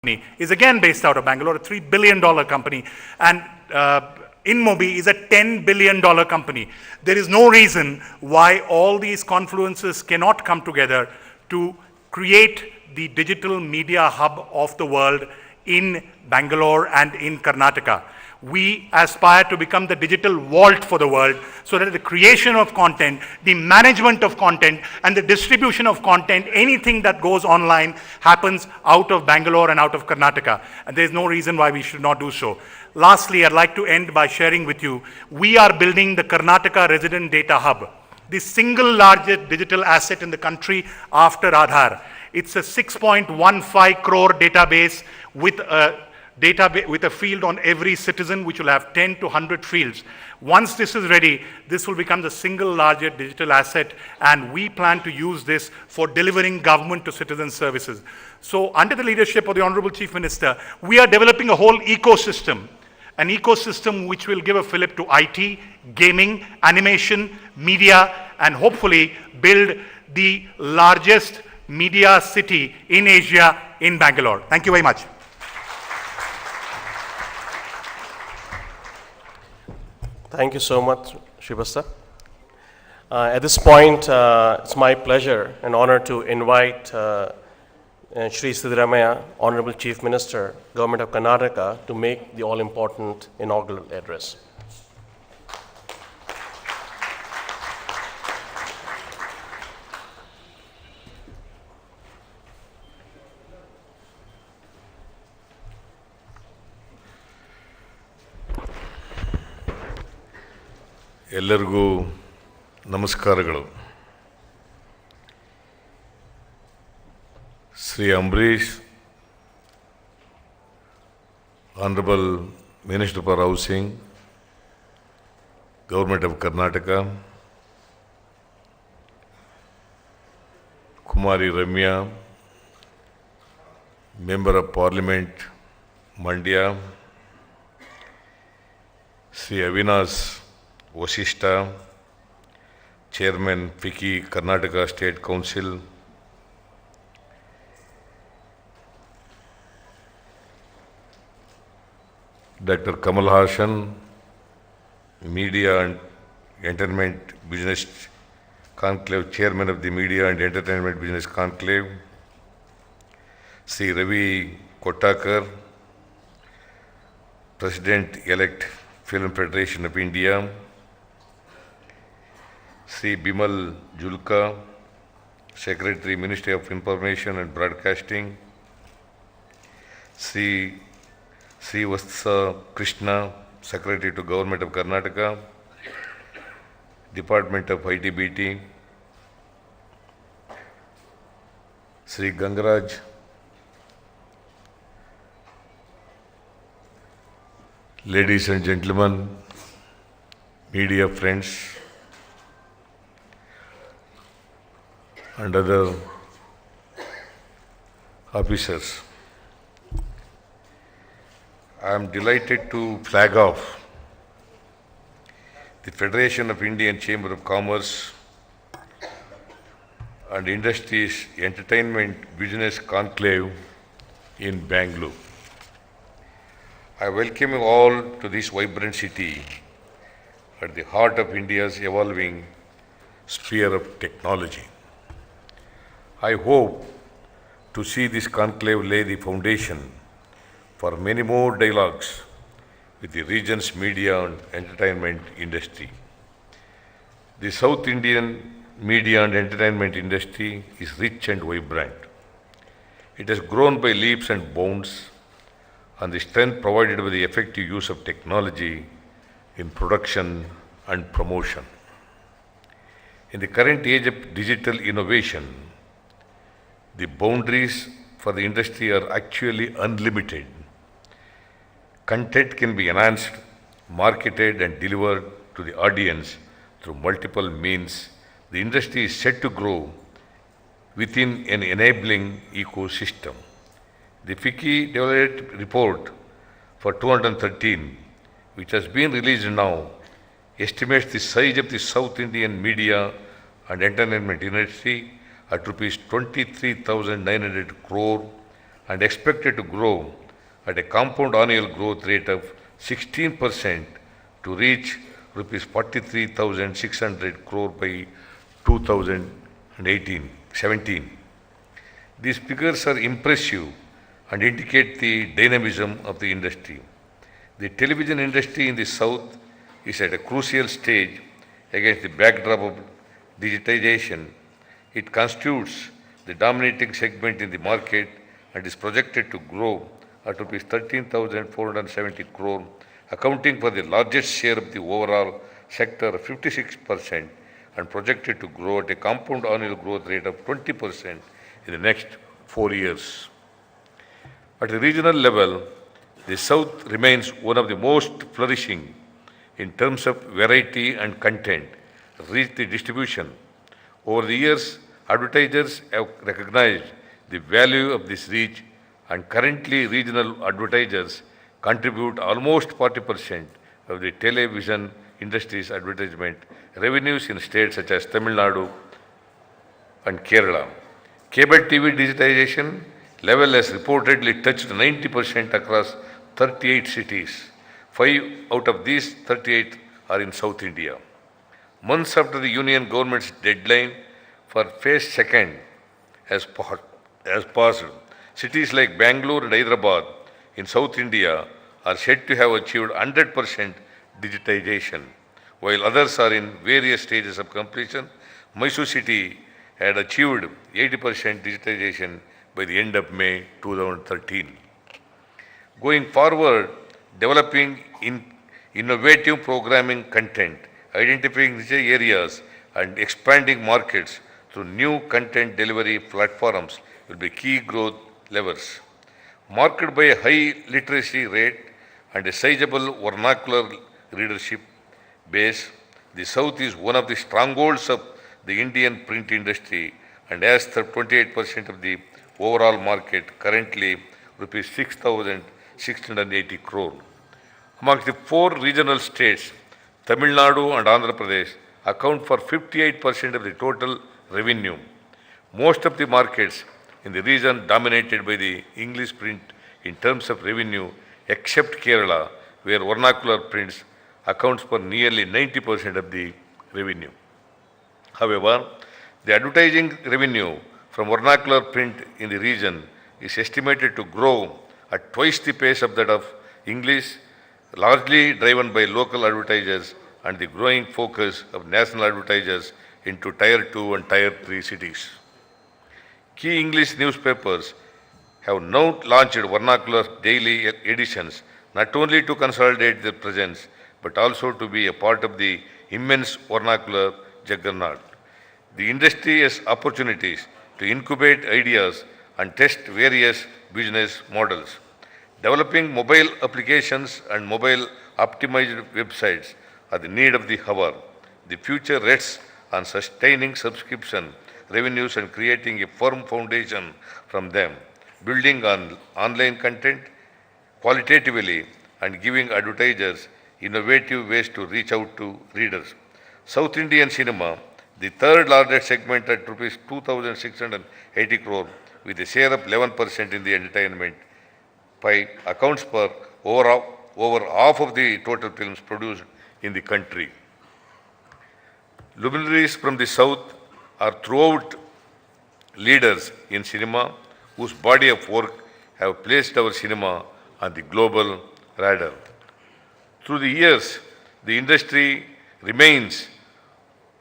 is again based out of Bangalore, a $3 billion company. And InMobi is a $10 billion company. There is no reason why all these confluences cannot come together to create the digital media hub of the world in Bangalore and in Karnataka. We aspire to become the digital vault for the world so that the creation of content, the management of content, and the distribution of content, anything that goes online happens out of Bangalore and out of Karnataka. And there's no reason why we should not do so. Lastly, I'd like to end by sharing with you, we are building the Karnataka Resident Data Hub, the single largest digital asset in the country after Aadhaar. It's a 6.15 crore database with a field on every citizen, which will have 10 to 100 fields. Once this is ready, this will become the single largest digital asset, and we plan to use this for delivering government to citizen services. So under the leadership of the Honorable Chief Minister, we are developing a whole ecosystem, an ecosystem which will give a fillip to IT, gaming, animation, media, and hopefully build the largest media city in Asia in Bangalore. Thank you very much. Thank you so much, Shrivastava. At this point, it's my pleasure and honor to invite Shri Siddaramaiah, Honorable Chief Minister, Government of Karnataka, to make the all-important inaugural address. ಎಲ್ಲರಿಗೂ ನಮಸ್ಕಾರಗಳು. Shri Ambareesh, Honorable Minister for Housing, Government of Karnataka, Kumari Ramya, Member of Parliament, Mandya, Sri Avinash Vasishta, Chairman FICCI Karnataka State Council, Dr. Kamal Hassan, Media and Entertainment Business Conclave, Chairman of the Media and Entertainment Business Conclave, Sri Ravi Kottakar, President-elect Film Federation of India, Sri Bimal Julka, Secretary, Ministry of Information and Broadcasting, Sri Srivastava Krishna, Secretary to Government of Karnataka, Department of ITBT, Sri Gangaraj, ladies and gentlemen, media friends, and other officers. I am delighted to flag off the Federation of Indian Chamber of Commerce and Industries Entertainment Business Conclave in Bangalore. I welcome you all to this vibrant city at the heart of India's evolving sphere of technology. I hope to see this conclave lay the foundation for many more dialogues with the region's media and entertainment industry. The South Indian media and entertainment industry is rich and vibrant. It has grown by leaps and bounds on the strength provided by the effective use of technology in production and promotion. In the current age of digital innovation, the boundaries for the industry are actually unlimited. Content can be enhanced, marketed, and delivered to the audience through multiple means. The industry is set to grow within an enabling ecosystem. The FICCI developed report for 2013, which has been released now, estimates the size of the South Indian media and entertainment industry at rupees 23,900 crore and expected to grow at a compound annual growth rate of 16% to reach rupees 43,600 crore by 2017. These figures are impressive and indicate the dynamism of the industry. The television industry in the South is at a crucial stage against the backdrop of digitization. It constitutes the dominating segment in the market and is projected to grow at rupees 13,470 crore, accounting for the largest share of the overall sector of 56% and projected to grow at a compound annual growth rate of 20% in the next 4 years. At a regional level, the South remains one of the most flourishing in terms of variety and content, reach the distribution. Over the years, advertisers have recognized the value of this reach, and currently regional advertisers contribute almost 40% of the television industry's advertisement revenues in states such as Tamil Nadu and Kerala. Cable TV digitization level has reportedly touched 90% across 38 cities. 5 out of these 38 are in South India. Months after the union government's deadline for phase second has passed, cities like Bangalore and Hyderabad in South India are said to have achieved 100% digitization, while others are in various stages of completion. Mysore city had achieved 80% digitization by the end of May 2013. Going forward, developing innovative programming content, identifying niche areas, and expanding markets through new content delivery platforms will be key growth levers. Marked by a high literacy rate and a sizable vernacular readership base, the South is one of the strongholds of the Indian print industry and has 28% of the overall market, currently rupees 6,680 crore. Amongst the 4 regional states, Tamil Nadu and Andhra Pradesh account for 58% of the total revenue. Most of the markets in the region dominated by the English print in terms of revenue, except Kerala, where vernacular prints accounts for nearly 90% of the revenue. However, the advertising revenue from vernacular print in the region is estimated to grow at twice the pace of that of English, largely driven by local advertisers and the growing focus of national advertisers into Tier 2 and Tier 3 cities. Key English newspapers have now launched vernacular daily editions, not only to consolidate their presence, but also to be a part of the immense vernacular juggernaut. The industry has opportunities to incubate ideas and test various business models. Developing mobile applications and mobile optimized websites are the need of the hour. The future rests on sustaining subscription revenues and creating a firm foundation from them, building on online content qualitatively and giving advertisers innovative ways to reach out to readers. South Indian cinema, the third largest segment at rupees 2,680 crore, with a share of 11% in the entertainment pie, accounts for over half of the total films produced in the country. Luminaries from the South are throughout leaders in cinema whose body of work have placed our cinema on the global radar. Through the years, the industry remains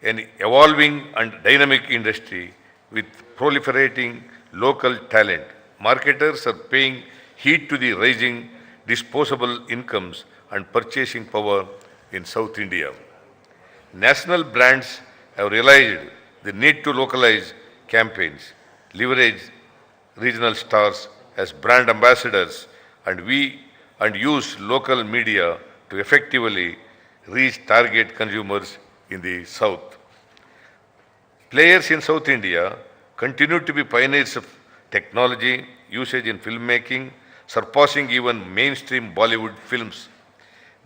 an evolving and dynamic industry with proliferating local talent. Marketers are paying heed to the rising disposable incomes and purchasing power in South India. National brands have realized the need to localize campaigns, leverage regional stars as brand ambassadors, and use local media to effectively reach target consumers in the South. Players in South India continue to be pioneers of technology usage in filmmaking, surpassing even mainstream Bollywood films.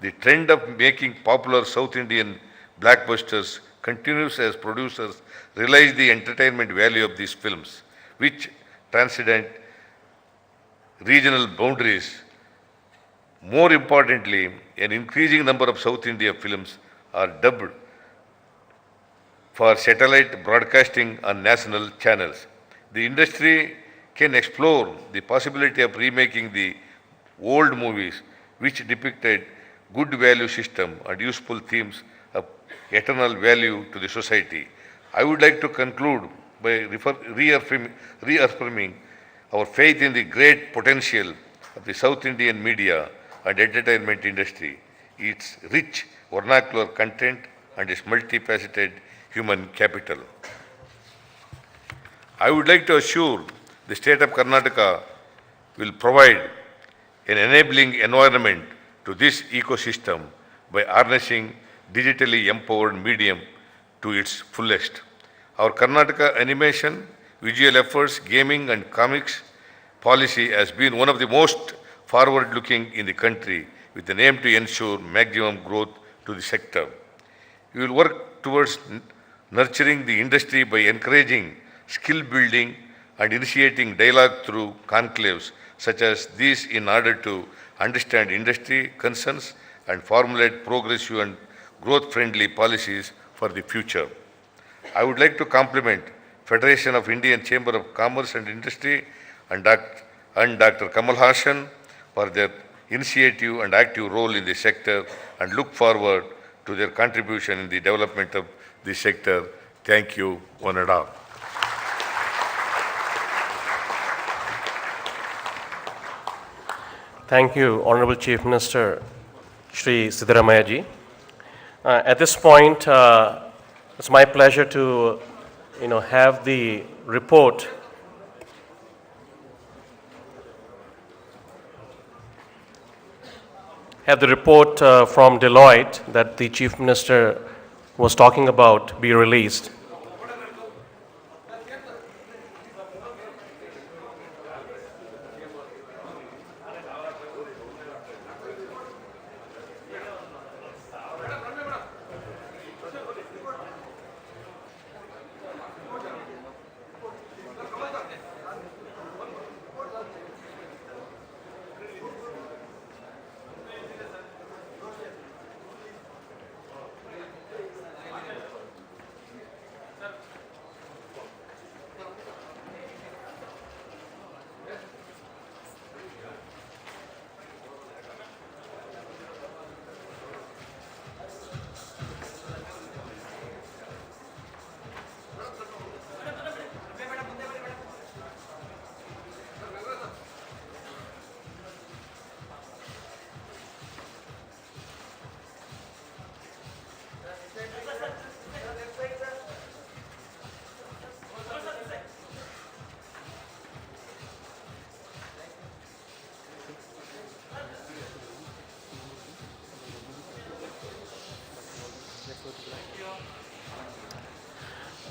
The trend of making popular South Indian blockbusters continues as producers realize the entertainment value of these films, which transcend regional boundaries. More importantly, an increasing number of South India films are dubbed for satellite broadcasting on national channels. The industry can explore the possibility of remaking the old movies which depicted good value system and useful themes of eternal value to the society. I would like to conclude by reaffirming our faith in the great potential of the South Indian media and entertainment industry, its rich vernacular content and its multifaceted human capital. I would like to assure the state of Karnataka will provide an enabling environment to this ecosystem by harnessing digitally empowered medium to its fullest. Our Karnataka animation, visual efforts, gaming and comics policy has been one of the most forward-looking in the country with an aim to ensure maximum growth to the sector. We will work towards nurturing the industry by encouraging skill building and initiating dialogue through conclaves such as these in order to understand industry concerns and formulate progressive and growth-friendly policies for the future. I would like to compliment Federation of Indian Chamber of Commerce and Industry and Dr. Kamal Hassan for their initiative and active role in the sector and look forward to their contribution in the development of the sector. Thank you, one and all. Thank you, Honorable Chief Minister Shri Siddaramaiah ji. At this point, it's my pleasure to have the report from Deloitte that the Chief Minister was talking about be released.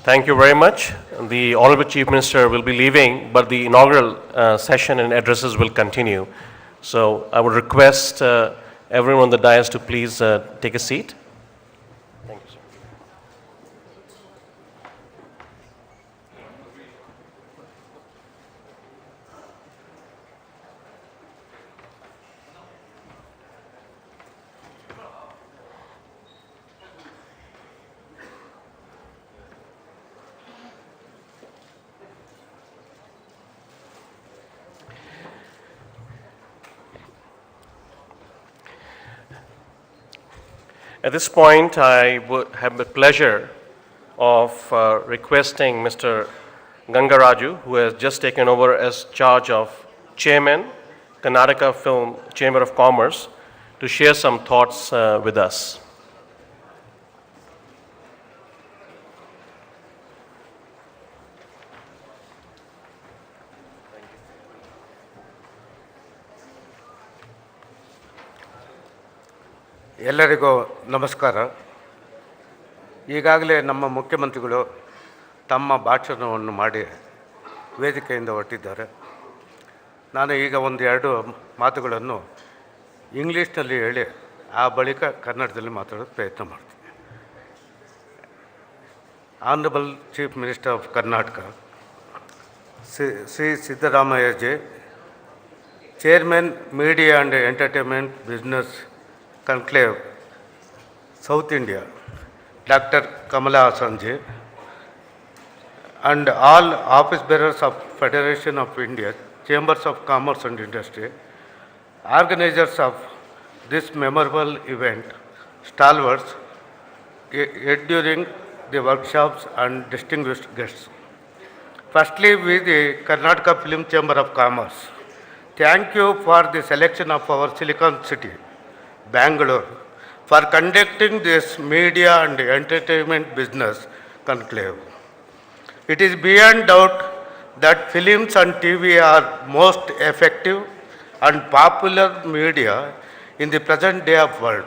Thank you very much. The Honorable Chief Minister will be leaving, but the inaugural session and addresses will continue. So I would request everyone on the dais to please take a seat. Thank you, sir. At this point, I would have the pleasure of requesting Mr. Gangaraju, who has just taken over as charge of Chairman, Karnataka Film Chamber of Commerce, to share some thoughts with us. ಎಲ್ಲರಿಗೂ ನಮಸ್ಕಾರ. ಈಗಾಗಲೇ ನಮ್ಮ ಮುಖ್ಯಮಂತ್ರಿಗಳು ತಮ್ಮ ಭಾಷಣವನ್ನು ಮಾಡಿ ವೇದಿಕೆಯಿಂದ ಹೊರಟಿದ್ದಾರೆ. ನಾನು ಈಗ ಎರಡು ಮಾತುಗಳನ್ನು ಇಂಗ್ಲೀಷ್ನಲ್ಲಿ ಹೇಳಿ ಆ ಬಳಿಕ ಕನ್ನಡದಲ್ಲಿ ಮಾತಾಡೋಕ್ಕೆ ಪ್ರಯತ್ನ ಮಾಡ್ತೀನಿ. Honourable chief minister of Karnataka Shri Siddaramaiah ji, Chairman, Media and Entertainment Business Conclave, South India, Dr. Kamala Hassan-ji, and all office bearers of Federation of India, Chambers of Commerce and Industry, organizers of this memorable event, stalwarts, during the workshops and distinguished guests. Firstly, we, the Karnataka Film Chamber of Commerce, thank you for the selection of our Silicon City, Bangalore, for conducting this media and entertainment business conclave. It is beyond doubt that films and TV are most effective and popular media in the present day of world.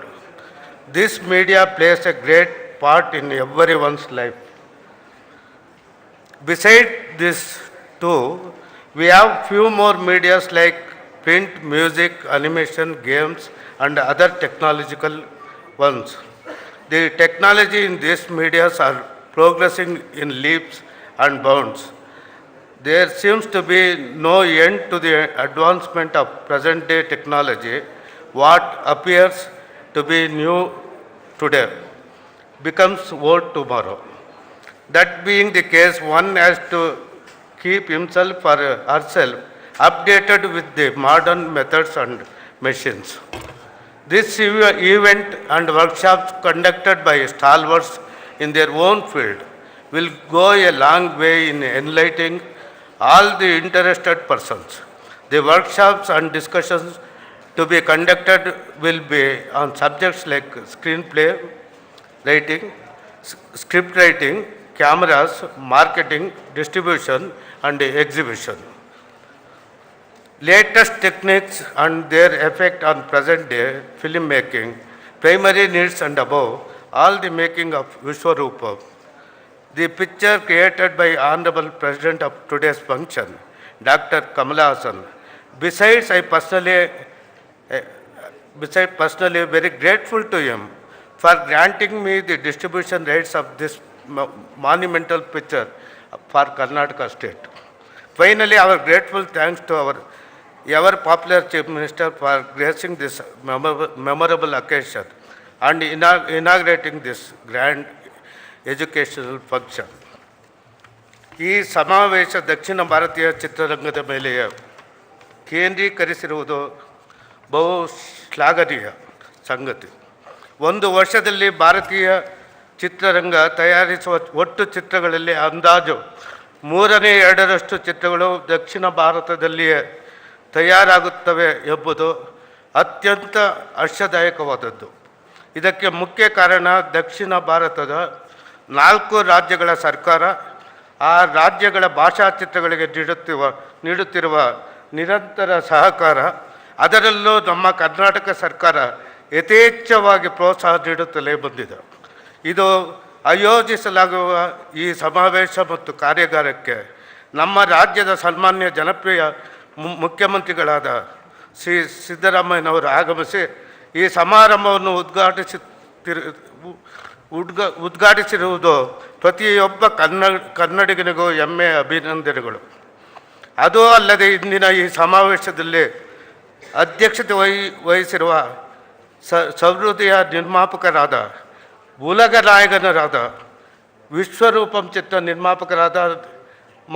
This media plays a great part in everyone's life. Besides this too, we have few more medias like print, music, animation, games and other technological ones. The technology in these medias are progressing in leaps and bounds. There seems to be no end to the advancement of present day technology. What appears to be new today becomes old tomorrow. That being the case, one has to keep himself or herself updated with the modern methods and machines. This event and workshops conducted by stalwarts in their own field will go a long way in enlightening all the interested persons. The workshops and discussions to be conducted will be on subjects like screenplay writing, script writing, cameras, marketing, distribution and exhibition. Latest techniques and their effect on present day filmmaking, primary needs and above, all the making of Vishwarupa. The picture created by Honorable President of today's function, Dr. Kamala Hassan. Besides personally very grateful to him for granting me the distribution rights of this monumental picture for Karnataka state. Finally, our grateful thanks to our ever popular Chief Minister for gracing this memorable occasion and inaugurating this grand educational function. ಈ ಸಮಾವೇಶ ದಕ್ಷಿಣ ಭಾರತೀಯ ಚಿತ್ರರಂಗದ ಮೇಲೆ ಕೇಂದ್ರೀಕರಿಸಿರುವುದು ಬಹು ಶ್ಲಾಘನೀಯ ಸಂಗತಿ. ಒಂದು ವರ್ಷದಲ್ಲಿ ಭಾರತೀಯ ಚಿತ್ರರಂಗ ತಯಾರಿಸುವ ಒಟ್ಟು ಚಿತ್ರಗಳಲ್ಲಿ ಅಂದಾಜು 2/3 ಚಿತ್ರಗಳು ದಕ್ಷಿಣ ಭಾರತದಲ್ಲಿಯೇ ತಯಾರಾಗುತ್ತವೆ ಎಂಬುದು ಅತ್ಯಂತ ಹರ್ಷದಾಯಕವಾದದ್ದು. ಇದಕ್ಕೆ ಮುಖ್ಯ ಕಾರಣ ದಕ್ಷಿಣ ಭಾರತದ 4 ರಾಜ್ಯಗಳ ಸರ್ಕಾರ ಆ ರಾಜ್ಯಗಳ ಭಾಷಾ ಚಿತ್ರಗಳಿಗೆ ನೀಡುತ್ತಿರುವ ನಿರಂತರ ಸಹಕಾರ, ಅದರಲ್ಲೂ ನಮ್ಮ ಕರ್ನಾಟಕ ಸರ್ಕಾರ ಯಥೇಚ್ಛವಾಗಿ ಪ್ರೋತ್ಸಾಹ ನೀಡುತ್ತಲೇ ಬಂದಿದೆ. ಇದು ಆಯೋಜಿಸಲಾಗುವ ಈ ಸಮಾವೇಶ ಮತ್ತು ಕಾರ್ಯಾಗಾರಕ್ಕೆ ನಮ್ಮ ರಾಜ್ಯದ ಸನ್ಮಾನ್ಯ ಜನಪ್ರಿಯ ಮುಖ್ಯಮಂತ್ರಿಗಳಾದ ಶ್ರೀ ಸಿದ್ದರಾಮಯ್ಯನವರು ಆಗಮಿಸಿ ಈ ಸಮಾರಂಭವನ್ನು ಉದ್ಘಾಟಿಸಿರುವುದು ಪ್ರತಿಯೊಬ್ಬ ಕನ್ನಡಿಗನಿಗೂ ಹೆಮ್ಮೆ, ಅಭಿನಂದನೆಗಳು. ಅದೂ ಅಲ್ಲದೆ ಇಂದಿನ ಈ ಸಮಾವೇಶದಲ್ಲಿ ಅಧ್ಯಕ್ಷತೆ ವಹಿಸಿರುವ ಸಹೃದಯ ನಿರ್ಮಾಪಕರಾದ, ಉಲಗ ನಾಯಕನರಾದ, ವಿಶ್ವರೂಪಂ ಚಿತ್ರ ನಿರ್ಮಾಪಕರಾದ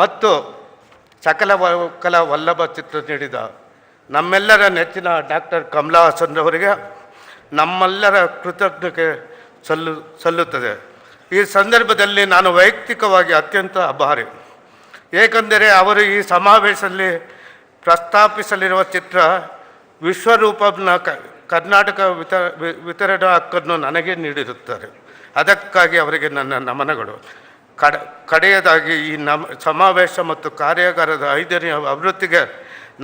ಮತ್ತು ಸಕಲ ಕಲಾ ವಲ್ಲಭ ಚಿತ್ರ ನೀಡಿದ ನಮ್ಮೆಲ್ಲರ ನೆಚ್ಚಿನ ಡಾಕ್ಟರ್ ಕಮಲಾ ಹಾಸನ್ ಅವರಿಗೆ ನಮ್ಮೆಲ್ಲರ ಕೃತಜ್ಞತೆ ಸಲ್ಲುತ್ತದೆ. ಈ ಸಂದರ್ಭದಲ್ಲಿ ನಾನು ವೈಯಕ್ತಿಕವಾಗಿ ಅತ್ಯಂತ ಆಭಾರಿ. ಏಕೆಂದರೆ ಅವರು ಈ ಸಮಾವೇಶದಲ್ಲಿ ಪ್ರಸ್ತಾಪಿಸಲಿರುವ ಚಿತ್ರ ವಿಶ್ವರೂಪಂನ ಕರ್ನಾಟಕ ವಿತರಣಾ ಹಕ್ಕನ್ನು ನನಗೆ ನೀಡಿರುತ್ತಾರೆ. ಅದಕ್ಕಾಗಿ ಅವರಿಗೆ ನನ್ನ ನಮನಗಳು. ಕಡೆಯದಾಗಿ ಈ ಸಮಾವೇಶ ಮತ್ತು ಕಾರ್ಯಾಗಾರದ 5ನೇ ಆವೃತ್ತಿಗೆ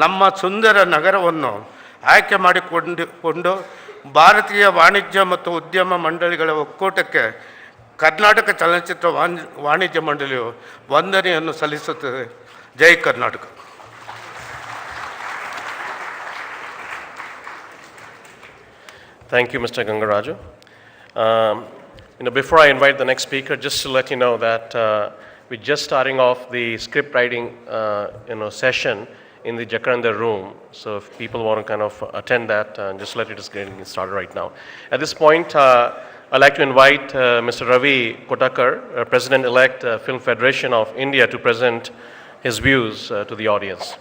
ನಮ್ಮ ಸುಂದರ ನಗರವನ್ನು ಆಯ್ಕೆ ಮಾಡಿಕೊಂಡು ಭಾರತೀಯ ವಾಣಿಜ್ಯ ಮತ್ತು ಉದ್ಯಮ ಮಂಡಳಿಗಳ ಒಕ್ಕೂಟಕ್ಕೆ ಕರ್ನಾಟಕ ಚಲನಚಿತ್ರ ವಾಣಿಜ್ಯ ಮಂಡಳಿಯು ವಂದನೆಯನ್ನು ಸಲ್ಲಿಸುತ್ತದೆ. ಜೈ Karnataka. Thank you, Mr. Gangaraju. Before I invite the next speaker, just to let you know that we're just starting off the script writing session in the Jacaranda room. So if people want to kind of attend that, just let it is getting started right now. At this point, I'd like to invite Mr. Ravi Kotakar, President-elect Film Federation of India, to present his views to the audience.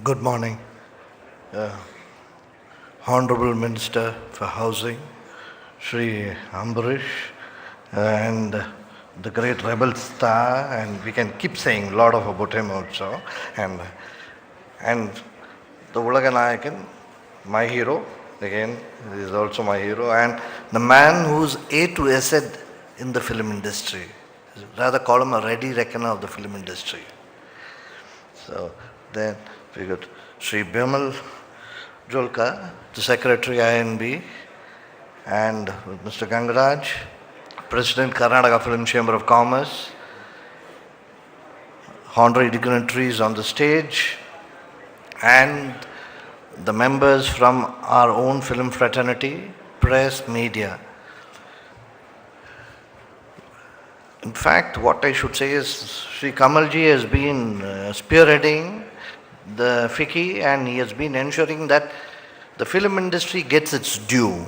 Good morning. Honorable Minister for Housing, Shri Ambarish, and the great rebel star, and we can keep saying a lot of about him also, and the Ulaganayakan, my hero, again, he is also my hero, and the man who's A to Z in the film industry, rather call him a ready reckoner of the film industry. So then we got Sri Bimal Julka, the Secretary INB, and Mr. Gangaraj, President Karnataka Film Chamber of Commerce, honorary dignitaries on the stage, and the members from our own film fraternity, press, media. In fact, what I should say is Sri Kamalji has been spearheading the FICCI, and he has been ensuring that the film industry gets its due.